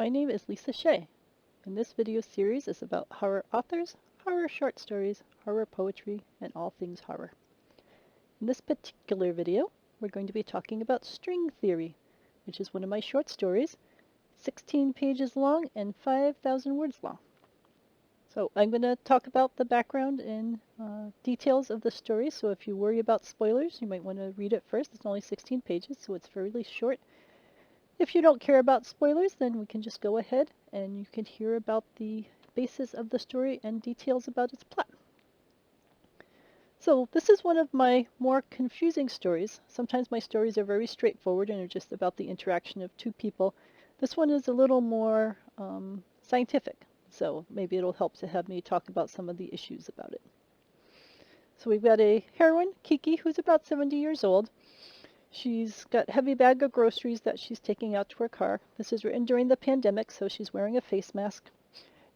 My name is Lisa Shea, and this video series is about horror authors, horror short stories, horror poetry, and all things horror. In this particular video, we're going to be talking about string theory, which is one of my short stories, 16 pages long and 5,000 words long. So I'm going to talk about the background and details of the story, so if you worry about spoilers, you might want to read it first. It's only 16 pages, so it's fairly short. If you don't care about spoilers, then we can just go ahead and you can hear about the basis of the story and details about its plot. So this is one of my more confusing stories. Sometimes my stories are very straightforward and are just about the interaction of two people. This one is a little more scientific, so maybe it'll help to have me talk about some of the issues about it. So we've got a heroine, Kiki, who's about 70 years old. She's got a heavy bag of groceries that she's taking out to her car. This is written during the pandemic, so she's wearing a face mask.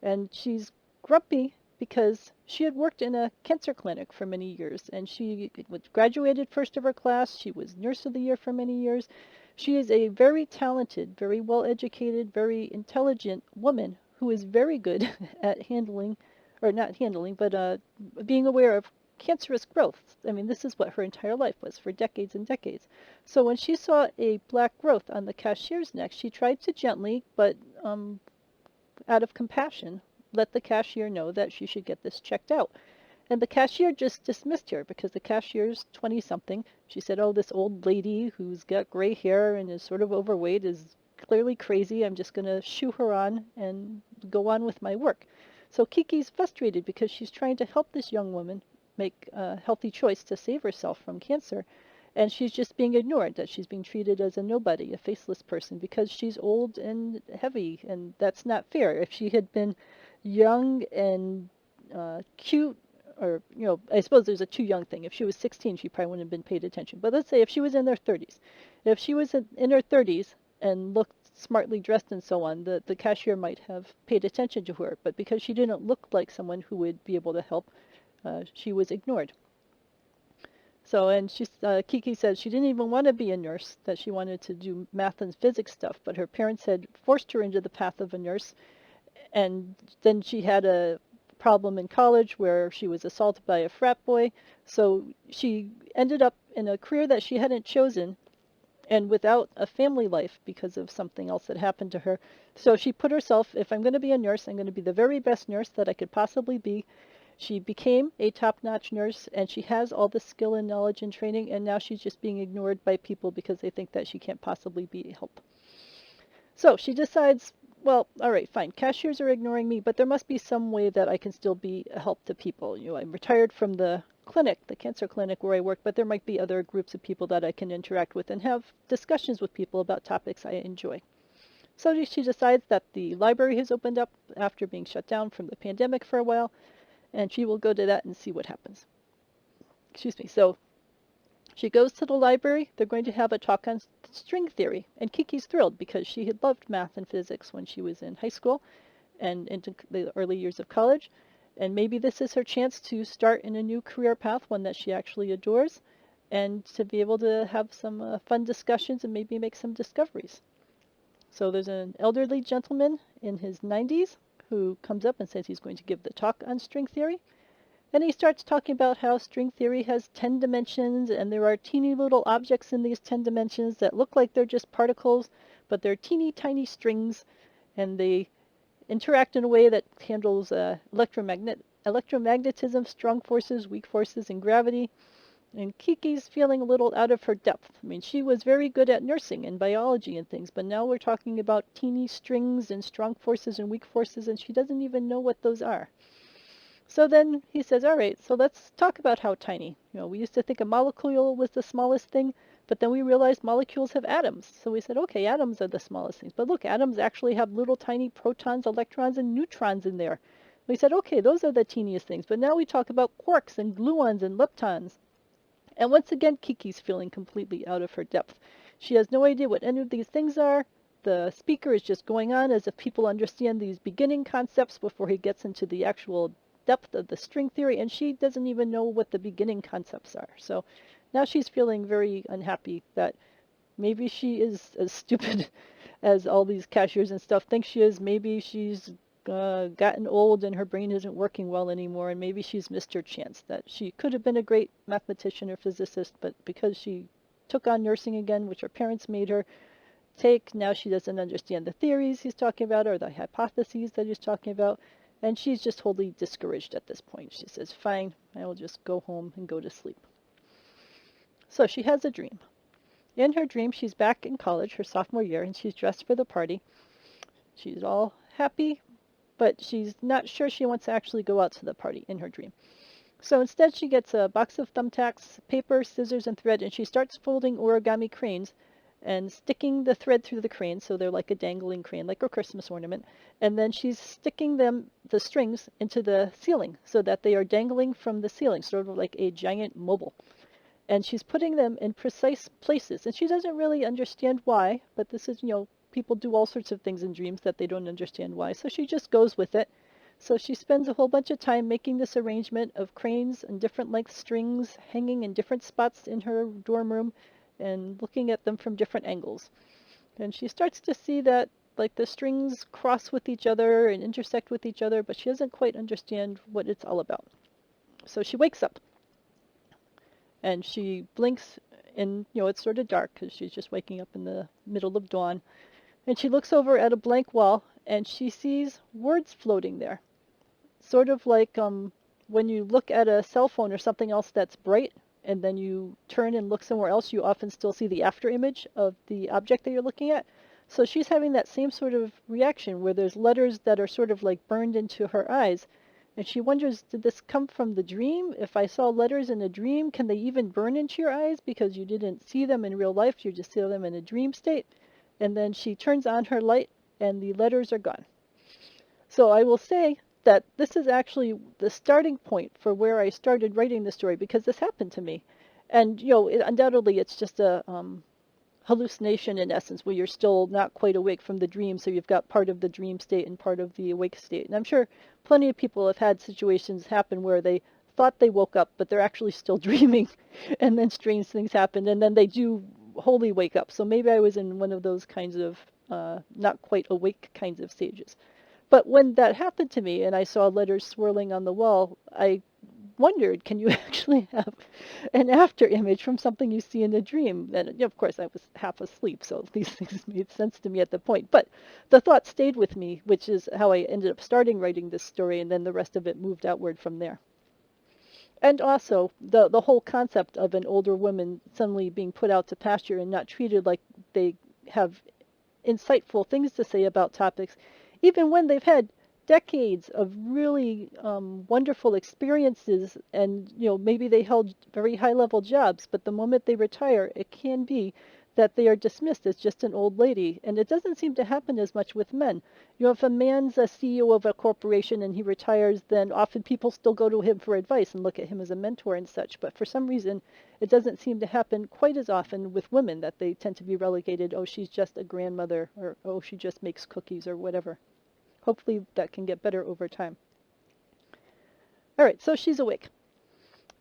And she's grumpy because she had worked in a cancer clinic for many years, and she graduated first of her class. She was Nurse of the Year for many years. She is a very talented, very well-educated, very intelligent woman who is very good at handling, or not handling, but being aware of cancerous growth. I mean, this is what her entire life was for decades and decades. So when she saw a black growth on the cashier's neck, she tried to gently, but out of compassion, let the cashier know that she should get this checked out. And the cashier just dismissed her because the cashier's 20-something. She said, oh, this old lady who's got gray hair and is sort of overweight is clearly crazy. I'm just going to shoo her on and go on with my work. So Kiki's frustrated because she's trying to help this young woman make a healthy choice to save herself from cancer. And she's just being ignored, that she's being treated as a nobody, a faceless person, because she's old and heavy, and that's not fair. If she had been young and cute, or, I suppose there's a too young thing. If she was 16, she probably wouldn't have been paid attention. But let's say if she was in her 30s. If she was in her 30s and looked smartly dressed and so on, the cashier might have paid attention to her. But because she didn't look like someone who would be able to help, she was ignored. So, and Kiki said she didn't even want to be a nurse, that she wanted to do math and physics stuff, but her parents had forced her into the path of a nurse. And then she had a problem in college where she was assaulted by a frat boy. So she ended up in a career that she hadn't chosen and without a family life because of something else that happened to her. So she put herself, if I'm going to be a nurse, I'm going to be the very best nurse that I could possibly be. She became a top-notch nurse, and she has all the skill and knowledge and training, and now she's just being ignored by people because they think that she can't possibly be a help. So she decides, well, all right, fine, cashiers are ignoring me, but there must be some way that I can still be a help to people. I'm retired from the clinic, the cancer clinic where I work, but there might be other groups of people that I can interact with and have discussions with people about topics I enjoy. So she decides that the library has opened up after being shut down from the pandemic for a while, and she will go to that and see what happens. Excuse me. So she goes to the library. They're going to have a talk on string theory, and Kiki's thrilled because she had loved math and physics when she was in high school and into the early years of college, and maybe this is her chance to start in a new career path, one that she actually adores, and to be able to have some fun discussions and maybe make some discoveries. So there's an elderly gentleman in his 90s who comes up and says he's going to give the talk on string theory. And he starts talking about how string theory has 10 dimensions, and there are teeny little objects in these 10 dimensions that look like they're just particles, but they're teeny tiny strings, and they interact in a way that handles electromagnetism, strong forces, weak forces, and gravity. And Kiki's feeling a little out of her depth. I mean, she was very good at nursing and biology and things, but now we're talking about teeny strings and strong forces and weak forces, and she doesn't even know what those are. So then he says, all right, so let's talk about how tiny. We used to think a molecule was the smallest thing, but then we realized molecules have atoms. So we said, okay, atoms are the smallest things. But look, atoms actually have little tiny protons, electrons, and neutrons in there. We said, okay, those are the teeniest things. But now we talk about quarks and gluons and leptons. And once again, Kiki's feeling completely out of her depth. She has no idea what any of these things are. The speaker is just going on as if people understand these beginning concepts before he gets into the actual depth of the string theory, and she doesn't even know what the beginning concepts are. So now she's feeling very unhappy that maybe she is as stupid as all these cashiers and stuff think she is. Maybe she's gotten old and her brain isn't working well anymore, and maybe she's missed her chance. That she could have been a great mathematician or physicist, but because she took on nursing again, which her parents made her take, now she doesn't understand the theories he's talking about or the hypotheses that he's talking about, and she's just wholly discouraged at this point. She says, fine, I will just go home and go to sleep. So she has a dream. In her dream, she's back in college, her sophomore year, and she's dressed for the party. She's all happy, but she's not sure she wants to actually go out to the party in her dream. So instead, she gets a box of thumbtacks, paper, scissors, and thread, and she starts folding origami cranes and sticking the thread through the crane, so they're like a dangling crane, like a Christmas ornament. And then she's sticking the strings, into the ceiling so that they are dangling from the ceiling, sort of like a giant mobile. And she's putting them in precise places. And she doesn't really understand why, but this is, people do all sorts of things in dreams that they don't understand why. So she just goes with it. So she spends a whole bunch of time making this arrangement of cranes and different length strings hanging in different spots in her dorm room and looking at them from different angles. And she starts to see that like the strings cross with each other and intersect with each other, but she doesn't quite understand what it's all about. So she wakes up and she blinks, and it's sort of dark because she's just waking up in the middle of dawn. And she looks over at a blank wall and she sees words floating there. Sort of like when you look at a cell phone or something else that's bright and then you turn and look somewhere else, you often still see the after image of the object that you're looking at. So she's having that same sort of reaction where there's letters that are sort of like burned into her eyes. And she wonders, did this come from the dream? If I saw letters in a dream, can they even burn into your eyes because you didn't see them in real life? You just see them in a dream state. And then she turns on her light and the letters are gone. So I will say that this is actually the starting point for where I started writing the story, because this happened to me. And, undoubtedly it's just a hallucination in essence, where you're still not quite awake from the dream, so you've got part of the dream state and part of the awake state. And I'm sure plenty of people have had situations happen where they thought they woke up, but they're actually still dreaming, and then strange things happen, and then they do wholly wake up. So maybe I was in one of those kinds of not quite awake kinds of stages. But when that happened to me and I saw letters swirling on the wall, I wondered, can you actually have an after image from something you see in a dream? And of course, I was half asleep, so these things made sense to me at the point. But the thought stayed with me, which is how I ended up starting writing this story, and then the rest of it moved outward from there. And also, the whole concept of an older woman suddenly being put out to pasture and not treated like they have insightful things to say about topics, even when they've had decades of really wonderful experiences, and maybe they held very high level jobs, but the moment they retire, it can be that they are dismissed as just an old lady. And it doesn't seem to happen as much with men. If a man's a CEO of a corporation and he retires, then often people still go to him for advice and look at him as a mentor and such. But for some reason, it doesn't seem to happen quite as often with women, that they tend to be relegated, oh, she's just a grandmother, or oh, she just makes cookies, or whatever. Hopefully that can get better over time. All right, so she's awake.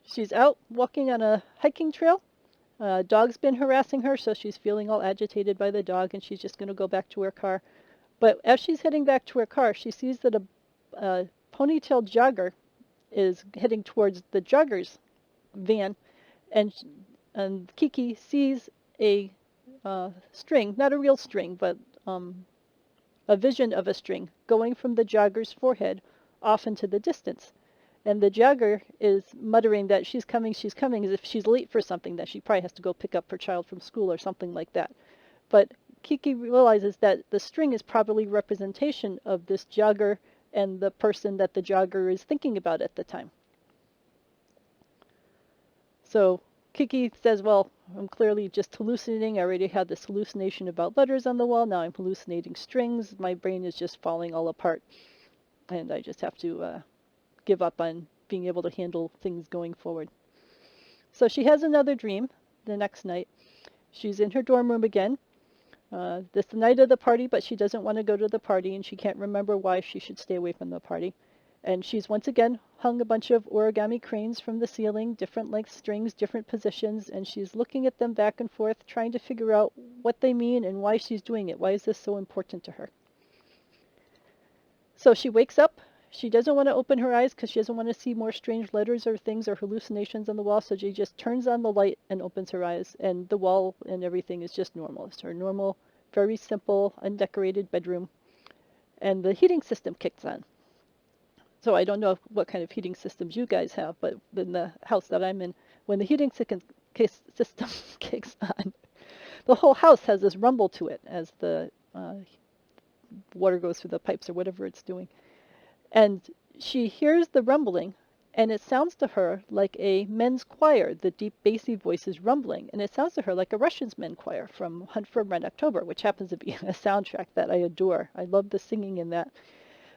She's out walking on a hiking trail. Dog's been harassing her, so she's feeling all agitated by the dog, and she's just going to go back to her car. But as she's heading back to her car, she sees that a ponytailed jogger is heading towards the jogger's van, and Kiki sees a string, not a real string, but a vision of a string going from the jogger's forehead off into the distance. And the jogger is muttering that she's coming, as if she's late for something, that she probably has to go pick up her child from school or something like that. But Kiki realizes that the string is probably representation of this jogger and the person that the jogger is thinking about at the time. So Kiki says, well, I'm clearly just hallucinating. I already had this hallucination about letters on the wall. Now I'm hallucinating strings. My brain is just falling all apart. And I just have to give up on being able to handle things going forward. So she has another dream the next night. She's in her dorm room again. This is the night of the party, but she doesn't want to go to the party, and she can't remember why she should stay away from the party. And she's once again hung a bunch of origami cranes from the ceiling, different length strings, different positions, and she's looking at them back and forth, trying to figure out what they mean and why she's doing it. Why is this so important to her? So she wakes up. She doesn't want to open her eyes because she doesn't want to see more strange letters or things or hallucinations on the wall. So she just turns on the light and opens her eyes. And the wall and everything is just normal. It's her normal, very simple, undecorated bedroom. And the heating system kicks on. So I don't know what kind of heating systems you guys have, but in the house that I'm in, when the heating system kicks on, the whole house has this rumble to it as the water goes through the pipes or whatever it's doing. And she hears the rumbling, and it sounds to her like a men's choir. The deep bassy voice is rumbling, and it sounds to her like a Russian men's choir from Hunt for Red October, which happens to be a soundtrack that I adore. I love the singing in that.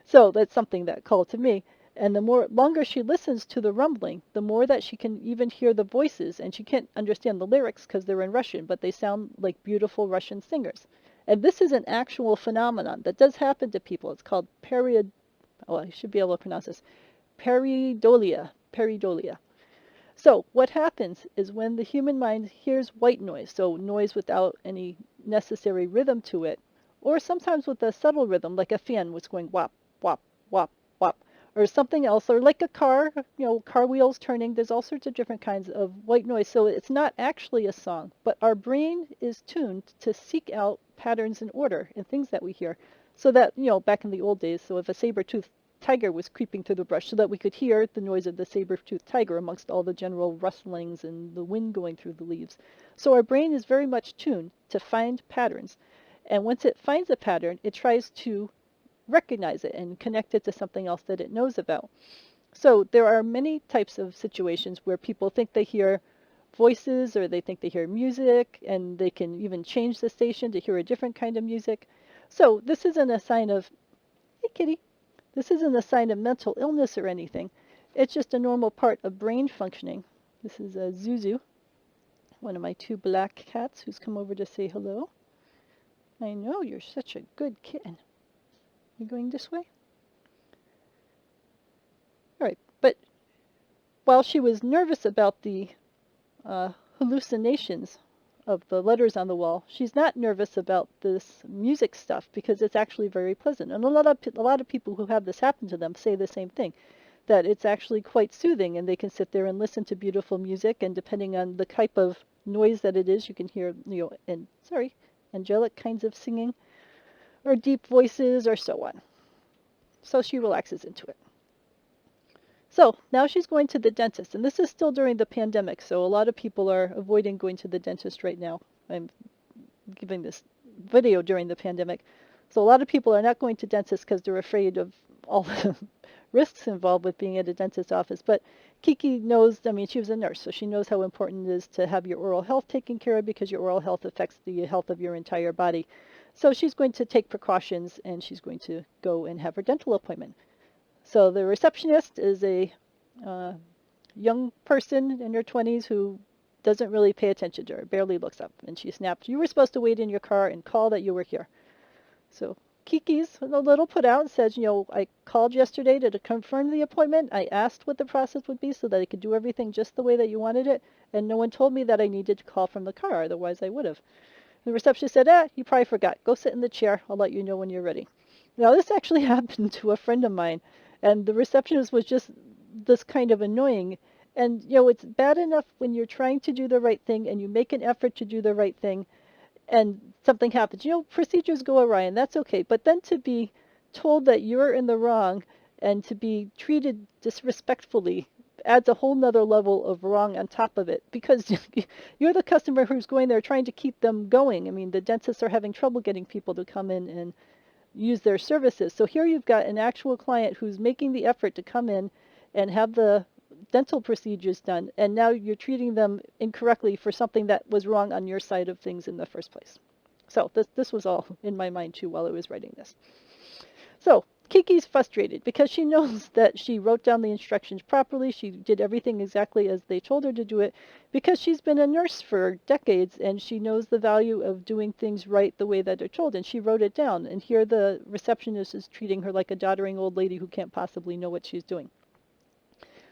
So that's something that called to me. And the longer she listens to the rumbling, the more that she can even hear the voices, and she can't understand the lyrics because they're in Russian, but they sound like beautiful Russian singers. And this is an actual phenomenon that does happen to people. It's called I should be able to pronounce this, pareidolia. Pareidolia. So what happens is when the human mind hears white noise, so noise without any necessary rhythm to it, or sometimes with a subtle rhythm, like a fan was going whop, whop, whop, whop, or something else, or like a car, car wheels turning. There's all sorts of different kinds of white noise. So it's not actually a song, but our brain is tuned to seek out patterns and order in things that we hear. So that, back in the old days, so if a saber-toothed tiger was creeping through the brush, so that we could hear the noise of the saber-toothed tiger amongst all the general rustlings and the wind going through the leaves. So our brain is very much tuned to find patterns. And once it finds a pattern, it tries to recognize it and connect it to something else that it knows about. So there are many types of situations where people think they hear voices or they think they hear music, and they can even change the station to hear a different kind of music. So this isn't a sign of, hey kitty, this isn't a sign of mental illness or anything. It's just a normal part of brain functioning. This is a Zuzu, one of my two black cats who's come over to say hello. I know, you're such a good kitten. You going this way? All right, but while she was nervous about the hallucinations of the letters on the wall, she's not nervous about this music stuff because it's actually very pleasant. And a lot of people who have this happen to them say the same thing, that it's actually quite soothing, and they can sit there and listen to beautiful music, and depending on the type of noise that it is, you can hear, angelic kinds of singing, or deep voices, or so on. So she relaxes into it. So now she's going to the dentist, and this is still during the pandemic, so a lot of people are avoiding going to the dentist right now. I'm giving this video during the pandemic. So a lot of people are not going to dentists because they're afraid of all the risks involved with being at a dentist's office. But Kiki knows, she was a nurse, so she knows how important it is to have your oral health taken care of, because your oral health affects the health of your entire body. So she's going to take precautions, and she's going to go and have her dental appointment. So the receptionist is a young person in her 20s who doesn't really pay attention to her, barely looks up. And she snapped, "You were supposed to wait in your car and call that you were here." So Kiki's a little put out and says, "I called yesterday to confirm the appointment. I asked what the process would be so that I could do everything just the way that you wanted it. And no one told me that I needed to call from the car, otherwise I would have." The receptionist said, "You probably forgot. Go sit in the chair. I'll let you know when you're ready." Now, this actually happened to a friend of mine, and the receptionist was just this kind of annoying. And, it's bad enough when you're trying to do the right thing and you make an effort to do the right thing and something happens. Procedures go awry, and that's okay. But then to be told that you're in the wrong and to be treated disrespectfully adds a whole nother level of wrong on top of it, because you're the customer who's going there trying to keep them going. The dentists are having trouble getting people to come in and use their services. So here you've got an actual client who's making the effort to come in and have the dental procedures done, and now you're treating them incorrectly for something that was wrong on your side of things in the first place. So this was all in my mind too while I was writing this. So Kiki's frustrated because she knows that she wrote down the instructions properly. She did everything exactly as they told her to do it because she's been a nurse for decades and she knows the value of doing things right the way that they're told. And she wrote it down. And here the receptionist is treating her like a doddering old lady who can't possibly know what she's doing.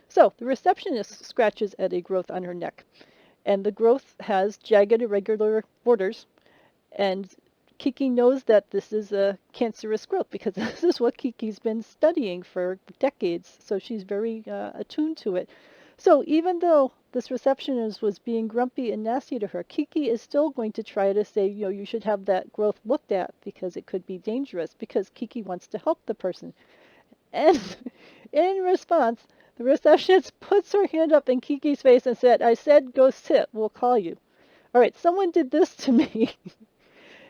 So the receptionist scratches at a growth on her neck. And the growth has jagged, irregular borders. And Kiki knows that this is a cancerous growth because this is what Kiki's been studying for decades. So she's very attuned to it. So even though this receptionist was being grumpy and nasty to her, Kiki is still going to try to say, you should have that growth looked at because it could be dangerous because Kiki wants to help the person. And in response, the receptionist puts her hand up in Kiki's face and said, I said go sit, we'll call you. All right, someone did this to me.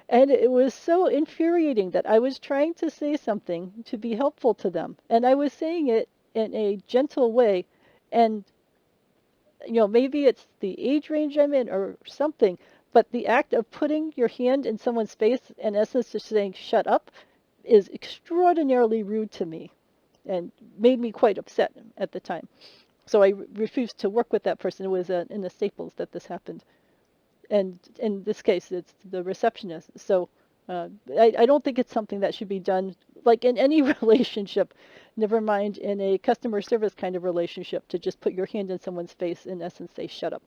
And it was so infuriating that I was trying to say something to be helpful to them. And I was saying it in a gentle way. And, maybe it's the age range I'm in or something. But the act of putting your hand in someone's face, in essence, just saying, shut up, is extraordinarily rude to me and made me quite upset at the time. So I refused to work with that person. It was in the Staples that this happened. And in this case, it's the receptionist. So I don't think it's something that should be done like in any relationship, never mind in a customer service kind of relationship, to just put your hand in someone's face, in essence, say, shut up.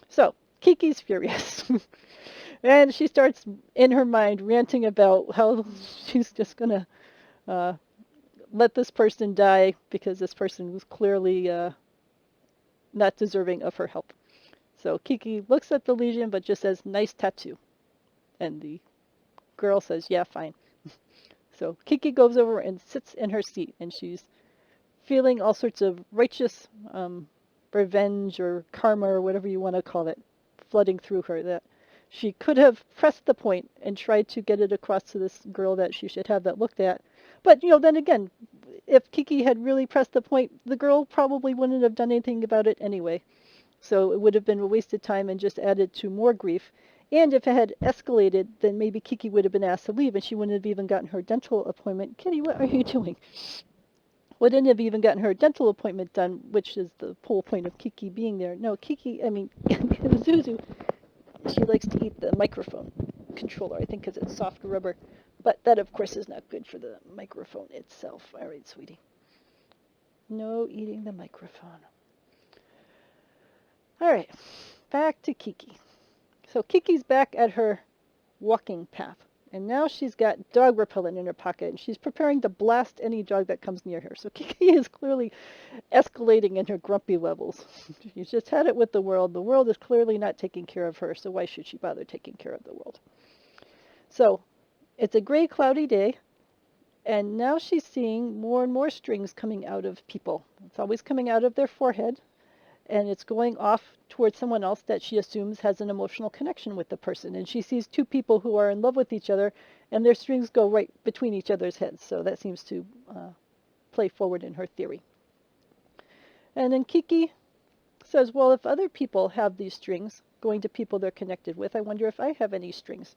So Kiki's furious. And she starts, in her mind, ranting about how she's just going to let this person die because this person was clearly not deserving of her help. So Kiki looks at the lesion but just says, nice tattoo. And the girl says, yeah, fine. So Kiki goes over and sits in her seat, and she's feeling all sorts of righteous revenge or karma or whatever you want to call it flooding through her, that she could have pressed the point and tried to get it across to this girl that she should have that looked at. But, then again, if Kiki had really pressed the point, the girl probably wouldn't have done anything about it anyway. So it would have been a wasted time and just added to more grief. And if it had escalated, then maybe Kiki would have been asked to leave and she wouldn't have even gotten her dental appointment. Kitty, what are you doing? Wouldn't have even gotten her dental appointment done, which is the whole point of Kiki being there. No, Zuzu, she likes to eat the microphone controller, I think because it's soft rubber. But that, of course, is not good for the microphone itself. All right, sweetie. No eating the microphone. All right, back to Kiki. So Kiki's back at her walking path, and now she's got dog repellent in her pocket, and she's preparing to blast any dog that comes near her. So Kiki is clearly escalating in her grumpy levels. She's just had it with the world. The world is clearly not taking care of her, so why should she bother taking care of the world? So it's a gray, cloudy day, and now she's seeing more and more strings coming out of people. It's always coming out of their forehead, and it's going off towards someone else that she assumes has an emotional connection with the person. And she sees two people who are in love with each other, and their strings go right between each other's heads. So that seems to play forward in her theory. And then Kiki says, well, if other people have these strings going to people they're connected with, I wonder if I have any strings.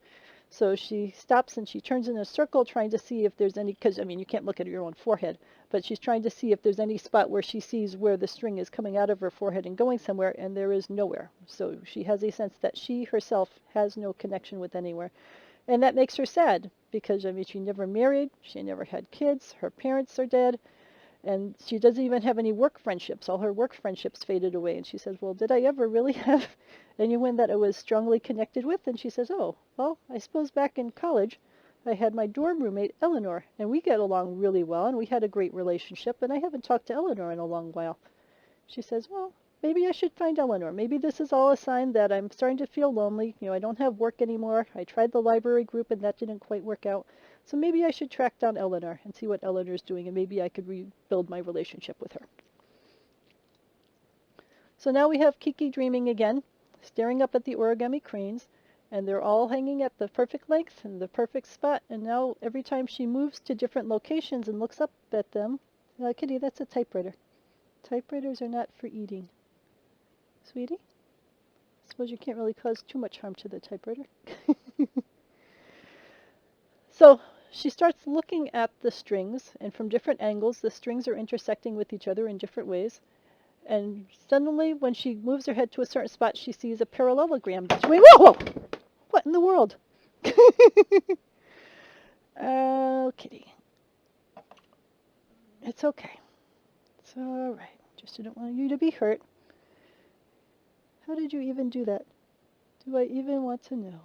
So she stops and she turns in a circle trying to see if there's any, because, you can't look at your own forehead, but she's trying to see if there's any spot where she sees where the string is coming out of her forehead and going somewhere, and there is nowhere. So she has a sense that she herself has no connection with anywhere. And that makes her sad because, she never married, she never had kids, her parents are dead, and she doesn't even have any work friendships. All her work friendships faded away. And she says, well, did I ever really have anyone that I was strongly connected with? And she says, oh, well, I suppose back in college, I had my dorm roommate, Eleanor, and we get along really well, and we had a great relationship, and I haven't talked to Eleanor in a long while. She says, well, maybe I should find Eleanor. Maybe this is all a sign that I'm starting to feel lonely. I don't have work anymore. I tried the library group, and that didn't quite work out. So maybe I should track down Eleanor and see what Eleanor's doing, and maybe I could rebuild my relationship with her. So now we have Kiki dreaming again, staring up at the origami cranes, and they're all hanging at the perfect length and the perfect spot. And now every time she moves to different locations and looks up at them, Kitty, that's a typewriter. Typewriters are not for eating. Sweetie? I suppose you can't really cause too much harm to the typewriter. So she starts looking at the strings, and from different angles, the strings are intersecting with each other in different ways. And suddenly, when she moves her head to a certain spot, she sees a parallelogram between. Whoa! Whoa! What in the world? Oh, kitty. It's okay. It's all right. Just I don't want you to be hurt. How did you even do that? Do I even want to know?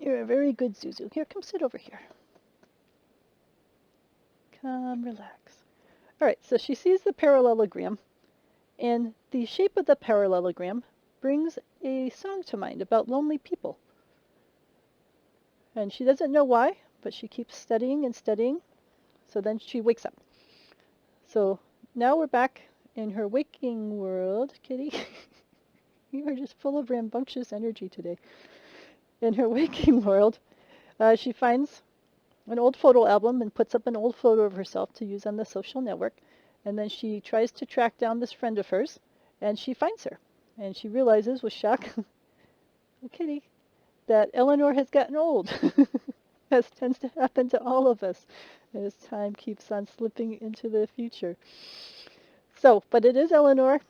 You're a very good Zuzu. Here, come sit over here. Come, relax. All right, so she sees the parallelogram, and the shape of the parallelogram brings a song to mind about lonely people. And she doesn't know why, but she keeps studying and studying. So then she wakes up. So now we're back in her waking world. Kitty, you are just full of rambunctious energy today. In her waking world, she finds an old photo album and puts up an old photo of herself to use on the social network. And then she tries to track down this friend of hers, and she finds her. And she realizes with shock, oh, Kitty, that Eleanor has gotten old, as tends to happen to all of us as time keeps on slipping into the future. So, but it is Eleanor.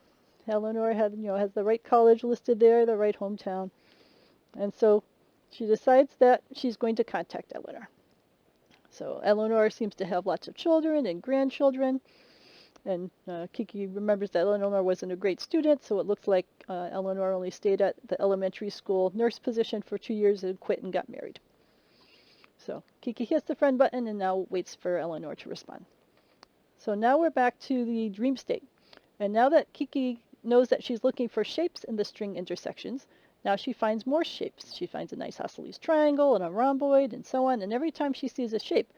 Eleanor has the right college listed there, the right hometown. And so she decides that she's going to contact Eleanor. So Eleanor seems to have lots of children and grandchildren. And Kiki remembers that Eleanor wasn't a great student, so it looks like Eleanor only stayed at the elementary school nurse position for 2 years and quit and got married. So Kiki hits the friend button and now waits for Eleanor to respond. So now we're back to the dream state. And now that Kiki knows that she's looking for shapes in the string intersections, now she finds more shapes. She finds a nice isosceles triangle and a rhomboid and so on. And every time she sees a shape,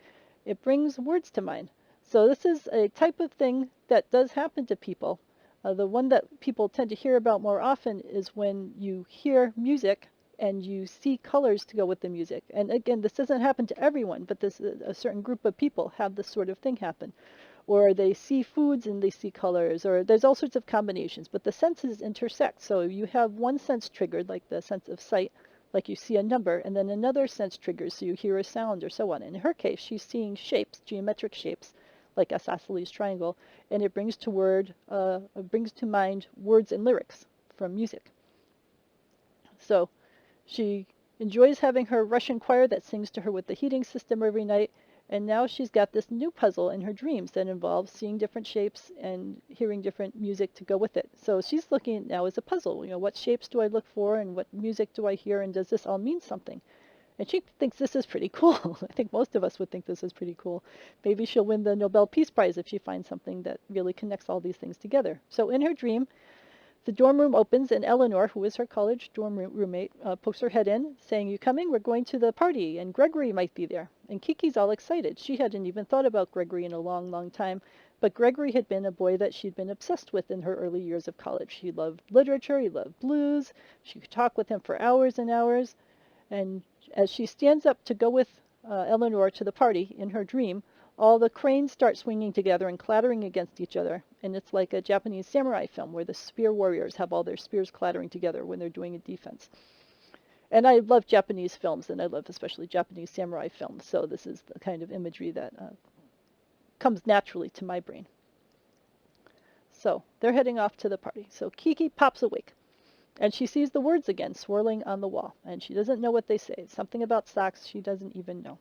it brings words to mind. So this is a type of thing that does happen to people. The one that people tend to hear about more often is when you hear music and you see colors to go with the music. And again, this doesn't happen to everyone, but a certain group of people have this sort of thing happen. Or they see foods and they see colors, or there's all sorts of combinations, but the senses intersect. So you have one sense triggered, like the sense of sight, like you see a number, and then another sense triggers, so you hear a sound or so on. In her case, she's seeing shapes, geometric shapes, like a isosceles triangle, and it brings to mind words and lyrics from music. So she enjoys having her Russian choir that sings to her with the heating system every night, and now she's got this new puzzle in her dreams that involves seeing different shapes and hearing different music to go with it. So she's looking at it now as a puzzle. What shapes do I look for and what music do I hear, and does this all mean something? And she thinks this is pretty cool. I think most of us would think this is pretty cool. Maybe she'll win the Nobel Peace Prize if she finds something that really connects all these things together. So in her dream, the dorm room opens, and Eleanor, who is her college dorm roommate, pokes her head in, saying, "You coming? We're going to the party, and Gregory might be there." And Kiki's all excited. She hadn't even thought about Gregory in a long, long time, but Gregory had been a boy that she'd been obsessed with in her early years of college. He loved literature, he loved blues, she could talk with him for hours and hours. And as she stands up to go with Eleanor to the party in her dream, all the cranes start swinging together and clattering against each other. And it's like a Japanese samurai film where the spear warriors have all their spears clattering together when they're doing a defense. And I love Japanese films, and I love especially Japanese samurai films. So this is the kind of imagery that comes naturally to my brain. So they're heading off to the party. So Kiki pops awake. And she sees the words again swirling on the wall, and she doesn't know what they say. It's something about socks she doesn't even know.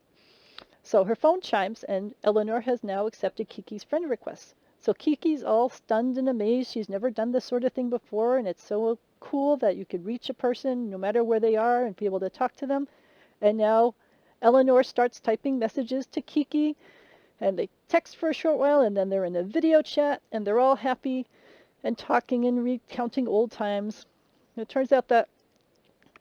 So her phone chimes, and Eleanor has now accepted Kiki's friend request. So Kiki's all stunned and amazed. She's never done this sort of thing before, and it's so cool that you could reach a person no matter where they are and be able to talk to them. And now Eleanor starts typing messages to Kiki, and they text for a short while, and then they're in a video chat, and they're all happy and talking and recounting old times. It turns out that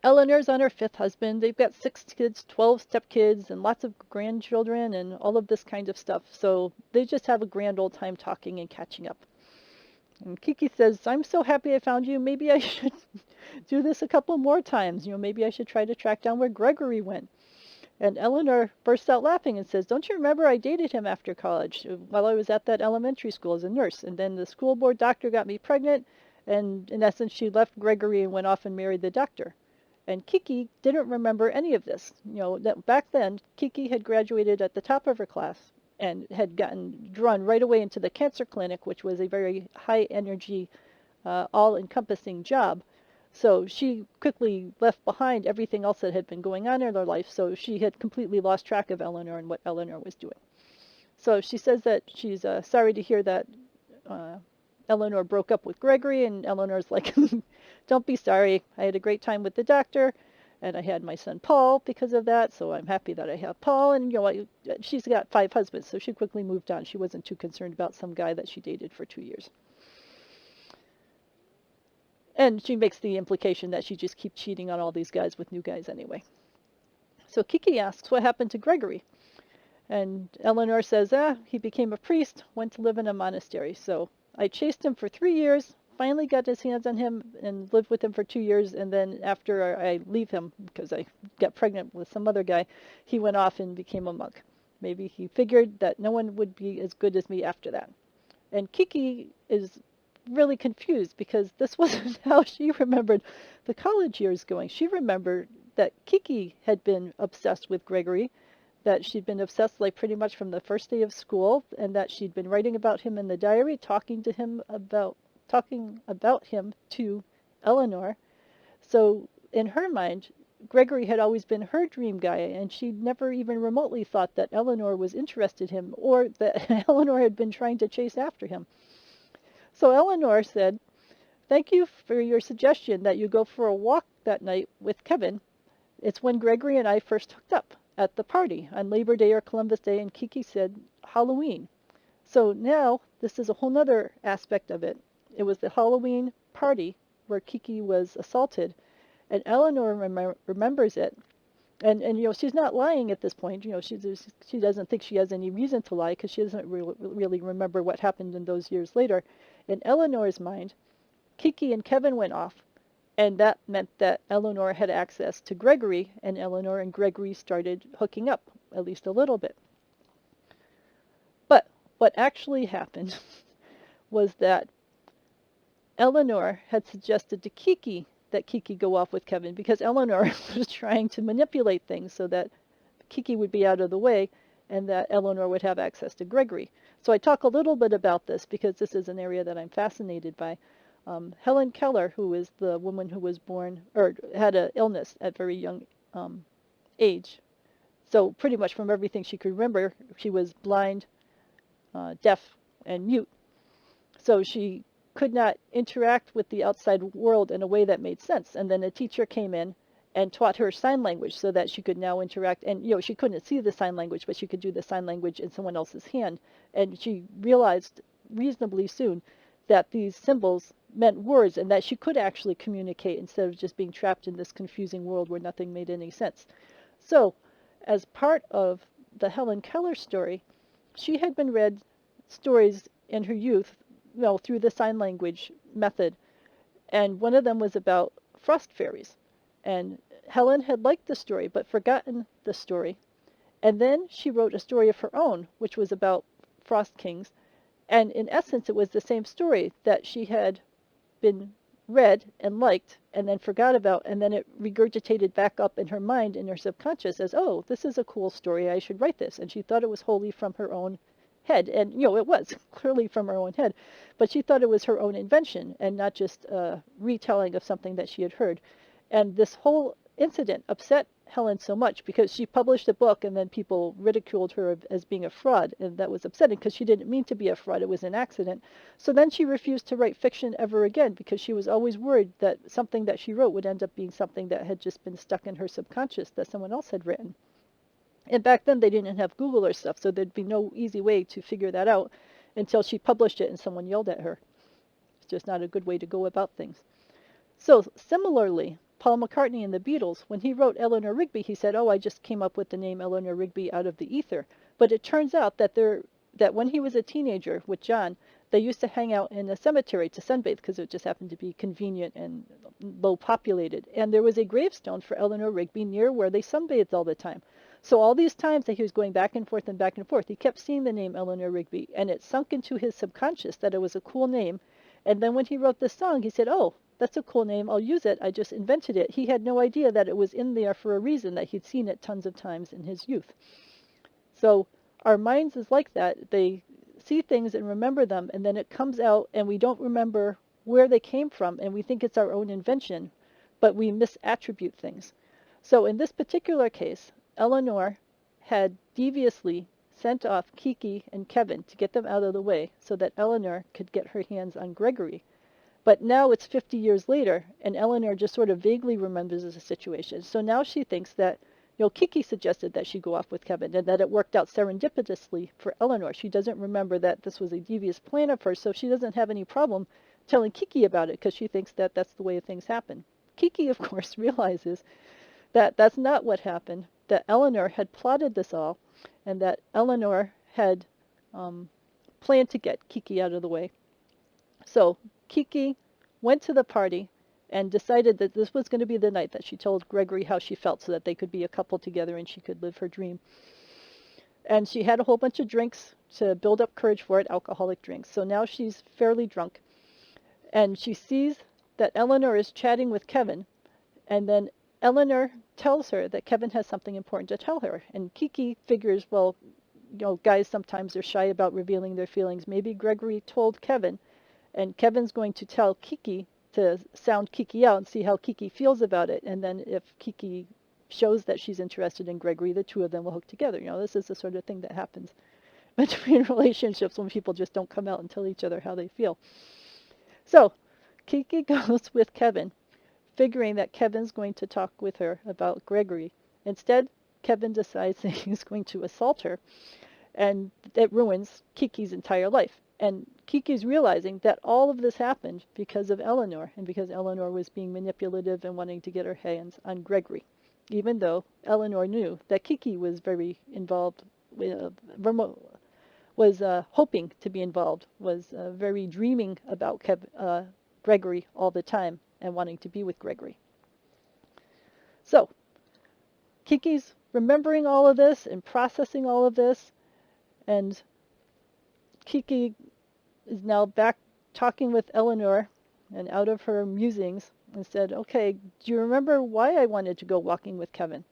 Eleanor's on her fifth husband. They've got 6 kids, 12 stepkids, and lots of grandchildren and all of this kind of stuff. So they just have a grand old time talking and catching up. And Kiki says, "I'm so happy I found you. Maybe I should do this a couple more times. Maybe I should try to track down where Gregory went." And Eleanor bursts out laughing and says, "Don't you remember I dated him after college while I was at that elementary school as a nurse? And then the school board doctor got me pregnant. And in essence, she left Gregory and went off and married the doctor." And Kiki didn't remember any of this. That back then, Kiki had graduated at the top of her class and had gotten drawn right away into the cancer clinic, which was a very high energy, all-encompassing job. So she quickly left behind everything else that had been going on in her life. So she had completely lost track of Eleanor and what Eleanor was doing. So she says that she's sorry to hear that uh, Eleanor broke up with Gregory, and Eleanor's like, don't be sorry. I had a great time with the doctor, and I had my son Paul because of that, so I'm happy that I have Paul. And, she's got 5 husbands, so she quickly moved on. She wasn't too concerned about some guy that she dated for 2 years. And she makes the implication that she just keeps cheating on all these guys with new guys anyway. So Kiki asks what happened to Gregory. And Eleanor says, he became a priest, went to live in a monastery. So I chased him for 3 years, finally got his hands on him and lived with him for 2 years. And then after I leave him, because I got pregnant with some other guy, he went off and became a monk. Maybe he figured that no one would be as good as me after that. And Kiki is really confused because this wasn't how she remembered the college years going. She remembered that Kiki had been obsessed with Gregory, that she'd been obsessed like pretty much from the first day of school, and that she'd been writing about him in the diary, talking about him to Eleanor. So in her mind, Gregory had always been her dream guy, and she never even remotely thought that Eleanor was interested in him or that Eleanor had been trying to chase after him. So Eleanor said, thank you for your suggestion that you go for a walk that night with Kevin. It's when Gregory and I first hooked up at the party on Labor Day or Columbus Day, and Kiki said Halloween. So now this is a whole nother aspect of it. It was the Halloween party where Kiki was assaulted, and Eleanor remembers it. And she's not lying at this point. She doesn't think she has any reason to lie because she doesn't really remember what happened in those years later. In Eleanor's mind, Kiki and Kevin went off, and that meant that Eleanor had access to Gregory, and Eleanor and Gregory started hooking up, at least a little bit. But what actually happened was that Eleanor had suggested to Kiki that Kiki go off with Kevin because Eleanor was trying to manipulate things so that Kiki would be out of the way and that Eleanor would have access to Gregory. So I talk a little bit about this because this is an area that I'm fascinated by. Helen Keller, who is the woman who was born or had an illness at very young age. So pretty much from everything she could remember, she was blind, deaf, and mute. So she could not interact with the outside world in a way that made sense. And then a teacher came in and taught her sign language so that she could now interact. And, she couldn't see the sign language, but she could do the sign language in someone else's hand. And she realized reasonably soon that these symbols meant words and that she could actually communicate instead of just being trapped in this confusing world where nothing made any sense. So as part of the Helen Keller story, she had been read stories in her youth, through the sign language method. And one of them was about frost fairies. And Helen had liked the story but forgotten the story. And then she wrote a story of her own, which was about frost kings. And in essence, it was the same story that she had been read and liked and then forgot about, and then it regurgitated back up in her mind, in her subconscious, as, oh, this is a cool story, I should write this. And she thought it was wholly from her own head. And, it was clearly from her own head, but she thought it was her own invention and not just a retelling of something that she had heard. And this whole incident upset Helen so much because she published a book and then people ridiculed her as being a fraud, and that was upsetting because she didn't mean to be a fraud. It was an accident. So then she refused to write fiction ever again because she was always worried that something that she wrote would end up being something that had just been stuck in her subconscious that someone else had written. And back then they didn't have Google or stuff, so there'd be no easy way to figure that out until she published it and someone yelled at her. It's just not a good way to go about things. So similarly, Paul McCartney and the Beatles, when he wrote Eleanor Rigby, he said, oh, I just came up with the name Eleanor Rigby out of the ether. But it turns out that when he was a teenager with John, they used to hang out in a cemetery to sunbathe because it just happened to be convenient and low populated. And there was a gravestone for Eleanor Rigby near where they sunbathed all the time. So all these times that he was going back and forth, he kept seeing the name Eleanor Rigby, and it sunk into his subconscious that it was a cool name. And then when he wrote this song, he said, oh, that's a cool name. I'll use it. I just invented it. He had no idea that it was in there for a reason, that he'd seen it tons of times in his youth. So our minds is like that. They see things and remember them, and then it comes out and we don't remember where they came from, and we think it's our own invention, but we misattribute things. So in this particular case, Eleanor had deviously sent off Kiki and Kevin to get them out of the way so that Eleanor could get her hands on Gregory. But now it's 50 years later, and Eleanor just sort of vaguely remembers the situation. So now she thinks that, Kiki suggested that she go off with Kevin, and that it worked out serendipitously for Eleanor. She doesn't remember that this was a devious plan of hers, so she doesn't have any problem telling Kiki about it, because she thinks that that's the way things happen. Kiki, of course, realizes that that's not what happened, that Eleanor had plotted this all, and that Eleanor had planned to get Kiki out of the way. So Kiki went to the party and decided that this was going to be the night that she told Gregory how she felt, so that they could be a couple together and she could live her dream. And she had a whole bunch of drinks to build up courage for it, alcoholic drinks. So now she's fairly drunk. And she sees that Eleanor is chatting with Kevin. And then Eleanor tells her that Kevin has something important to tell her. And Kiki figures, well, guys sometimes are shy about revealing their feelings. Maybe Gregory told Kevin, and Kevin's going to tell Kiki to sound Kiki out and see how Kiki feels about it. And then if Kiki shows that she's interested in Gregory, the two of them will hook together. This is the sort of thing that happens between relationships when people just don't come out and tell each other how they feel. So Kiki goes with Kevin, figuring that Kevin's going to talk with her about Gregory. Instead, Kevin decides that he's going to assault her, and it ruins Kiki's entire life. And Kiki's realizing that all of this happened because of Eleanor, and because Eleanor was being manipulative and wanting to get her hands on Gregory, even though Eleanor knew that Kiki was very involved, was hoping to be involved, was very dreaming about Gregory all the time and wanting to be with Gregory. So Kiki's remembering all of this and processing all of this, and Kiki is now back talking with Eleanor, and out of her musings, and said, okay, do you remember why I wanted to go walking with Kevin?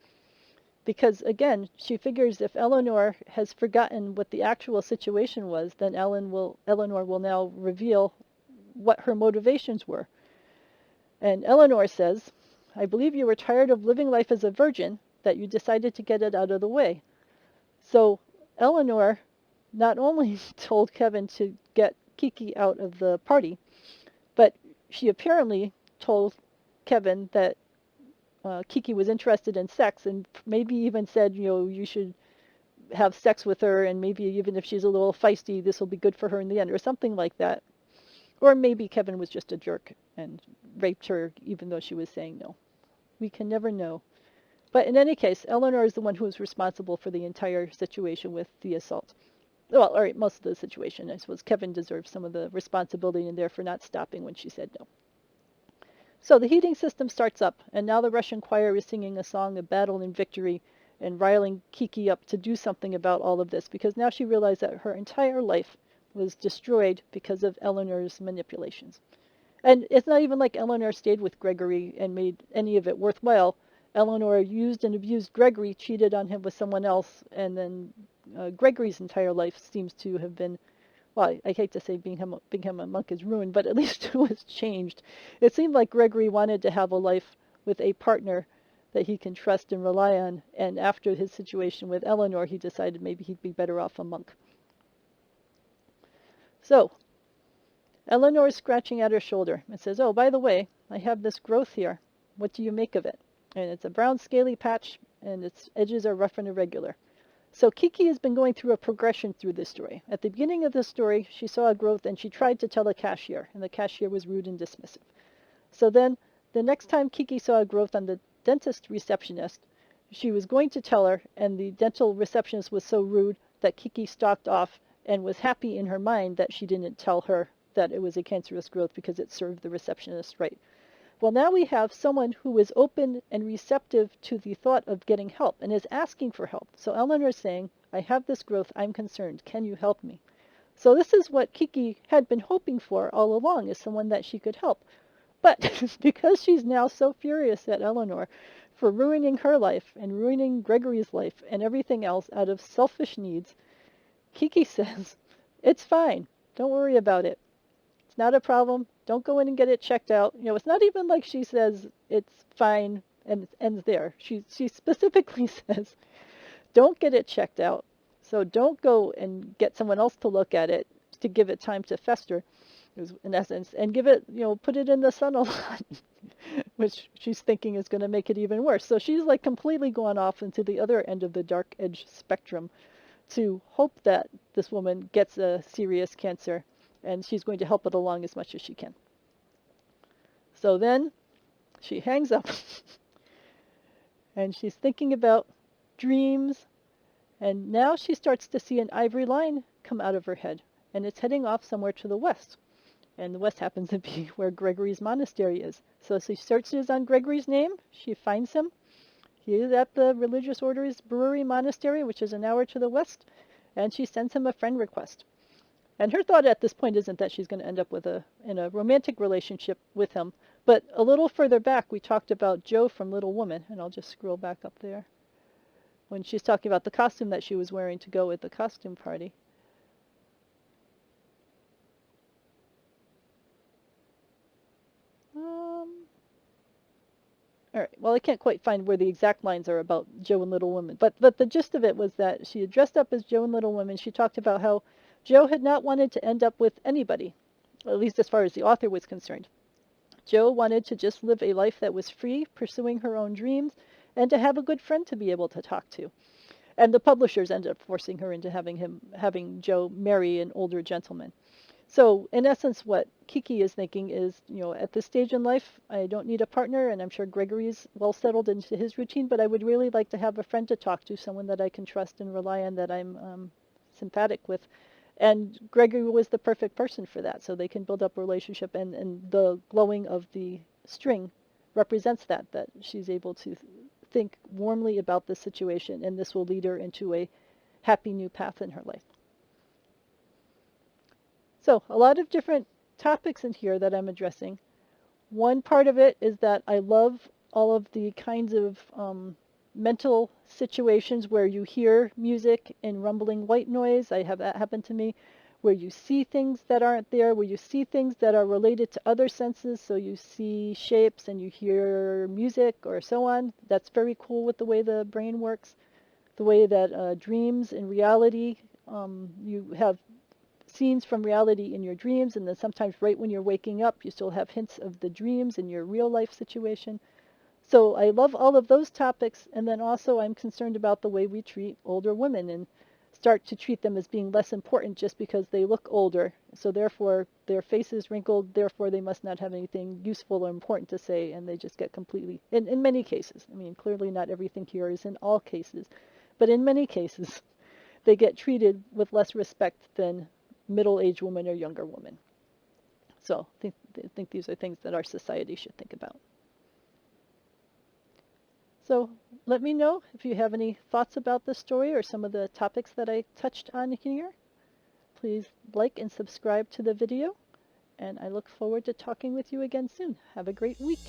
Because again, she figures if Eleanor has forgotten what the actual situation was, then Eleanor will now reveal what her motivations were. And Eleanor says, I believe you were tired of living life as a virgin, that you decided to get it out of the way. So Eleanor not only told Kevin to get Kiki out of the party, but she apparently told Kevin that Kiki was interested in sex, and maybe even said, you should have sex with her, and maybe even if she's a little feisty, this will be good for her in the end, or something like that. Or maybe Kevin was just a jerk and raped her even though she was saying no. We can never know. But in any case, Eleanor is the one who is responsible for the entire situation with the assault. Well, all right, most of the situation. I suppose Kevin deserves some of the responsibility in there for not stopping when she said no. So the heating system starts up, and now the Russian choir is singing a song of battle and victory and riling Kiki up to do something about all of this, because now she realized that her entire life was destroyed because of Eleanor's manipulations. And it's not even like Eleanor stayed with Gregory and made any of it worthwhile. Eleanor used and abused Gregory, cheated on him with someone else, and then Gregory's entire life seems to have been, well, I hate to say become a monk is ruined, but at least it was changed. It seemed like Gregory wanted to have a life with a partner that he can trust and rely on, and after his situation with Eleanor, he decided maybe he'd be better off a monk. So Eleanor is scratching at her shoulder and says, oh, by the way, I have this growth here. What do you make of it? And it's a brown scaly patch, and its edges are rough and irregular. So Kiki has been going through a progression through this story. At the beginning of the story, she saw a growth, and she tried to tell a cashier, and the cashier was rude and dismissive. So then, the next time Kiki saw a growth on the dentist receptionist, she was going to tell her, and the dental receptionist was so rude that Kiki stalked off and was happy in her mind that she didn't tell her that it was a cancerous growth because it served the receptionist right. Well, now we have someone who is open and receptive to the thought of getting help and is asking for help. So Eleanor is saying, I have this growth, I'm concerned, can you help me? So this is what Kiki had been hoping for all along, is someone that she could help. But because she's now so furious at Eleanor for ruining her life and ruining Gregory's life and everything else out of selfish needs, Kiki says, it's fine. Don't worry about it. It's not a problem. Don't go in and get it checked out. You know, it's not even like she says it's fine and it ends there. She specifically says, don't get it checked out. So don't go and get someone else to look at it to give it time to fester, in essence, and give it, you know, put it in the sun a lot, which she's thinking is going to make it even worse. So she's like completely gone off into the other end of the dark edge spectrum to hope that this woman gets a serious cancer, and she's going to help it along as much as she can. So then she hangs up and she's thinking about dreams, and now she starts to see an ivory line come out of her head, and it's heading off somewhere to the west. And the west happens to be where Gregory's monastery is. So she searches on Gregory's name, she finds him. He is at the religious order's brewery monastery, which is an hour to the west, and she sends him a friend request. And her thought at this point isn't that she's going to end up in a romantic relationship with him. But a little further back, we talked about Jo from Little Woman, and I'll just scroll back up there, when she's talking about the costume that she was wearing to go at the costume party. All right, well, I can't quite find where the exact lines are about Jo and Little Woman, but the gist of it was that she had dressed up as Jo and Little Woman. She talked about how Jo had not wanted to end up with anybody, at least as far as the author was concerned. Jo wanted to just live a life that was free, pursuing her own dreams, and to have a good friend to be able to talk to. And the publishers ended up forcing her into having Jo marry an older gentleman. So in essence, what Kiki is thinking is, you know, at this stage in life, I don't need a partner, and I'm sure Gregory's well settled into his routine, but I would really like to have a friend to talk to, someone that I can trust and rely on, that I'm sympathetic with. And Gregory was the perfect person for that, so they can build up a relationship, and the glowing of the string represents that she's able to think warmly about this situation, and this will lead her into a happy new path in her life. So a lot of different topics in here that I'm addressing. One part of it is that I love all of the kinds of mental situations where you hear music and rumbling white noise. I have that happen to me, where you see things that aren't there, where you see things that are related to other senses. So you see shapes and you hear music or so on. That's very cool with the way the brain works. The way that dreams and reality, you have scenes from reality in your dreams, and then sometimes right when you're waking up, you still have hints of the dreams in your real life situation. So I love all of those topics, and then also I'm concerned about the way we treat older women and start to treat them as being less important just because they look older. So therefore their face is wrinkled, therefore they must not have anything useful or important to say, and they just get completely, in many cases, I mean clearly not everything here is in all cases, but in many cases they get treated with less respect than middle-aged woman or younger woman. So I think these are things that our society should think about. So let me know if you have any thoughts about this story or some of the topics that I touched on here. Please like and subscribe to the video, and I look forward to talking with you again soon. Have a great week.